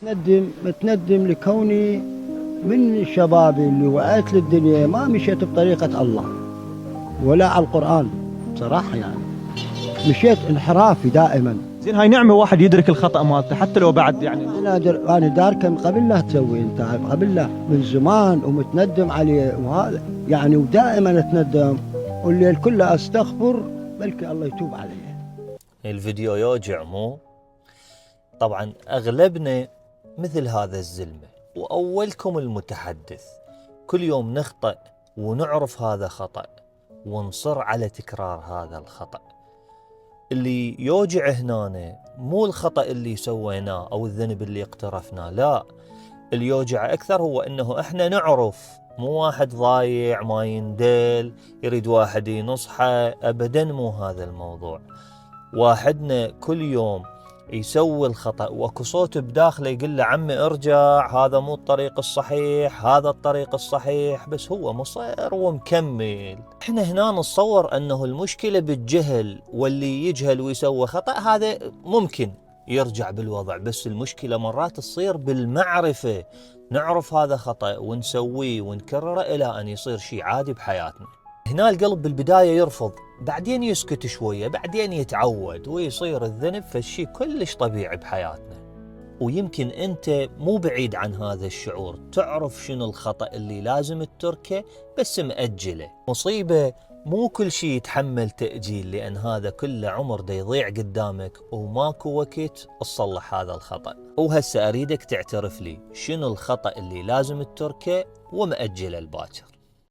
متندم لكوني من شبابي اللي وعيت للدنيا ما مشيت بطريقة الله ولا على القرآن صراحة، يعني مشيت انحرافي دائما. زين، هاي نعمة واحد يدرك الخطأ مالته حتى لو بعد يعني. أنا داركه من قبل لا تسوي، أنت قبل لا من زمان ومتندم عليه، وهذا يعني ودائما أتندم والليل كله أستغفر بلكي الله يتوب علي. الفيديو يوجع مو؟ طبعا أغلبنا مثل هذا الزلمة، وأولكم المتحدث. كل يوم نخطئ ونعرف هذا خطأ ونصر على تكرار هذا الخطأ. اللي يوجع هنا مو الخطأ اللي سويناه أو الذنب اللي اقترفناه، لا، اللي يوجع أكثر هو أنه إحنا نعرف، مو واحد ضايع ما يندل يريد واحد ينصحه، أبدا مو هذا الموضوع. واحدنا كل يوم يسوي الخطأ واكو صوت بداخله يقول له عمي ارجع، هذا مو الطريق الصحيح، هذا الطريق الصحيح، بس هو مصير ومكمل. احنا هنا نتصور انه المشكلة بالجهل، واللي يجهل ويسوي خطأ هذا ممكن يرجع بالوضع، بس المشكلة مرات تصير بالمعرفة، نعرف هذا خطأ ونسويه ونكرره إلى أن يصير شيء عادي بحياتنا. هنا القلب بالبداية يرفض، بعدين يسكت شوية، بعدين يتعود ويصير الذنب فالشيء كلش طبيعي بحياتنا. ويمكن أنت مو بعيد عن هذا الشعور، تعرف شنو الخطأ اللي لازم تتركه بس مأجله. مصيبة مو كل شيء يتحمل تأجيل، لأن هذا كله عمر دا يضيع قدامك وماكو وقت تصلح هذا الخطأ. وهسه أريدك تعترف لي شنو الخطأ اللي لازم تتركه ومأجله الباكر.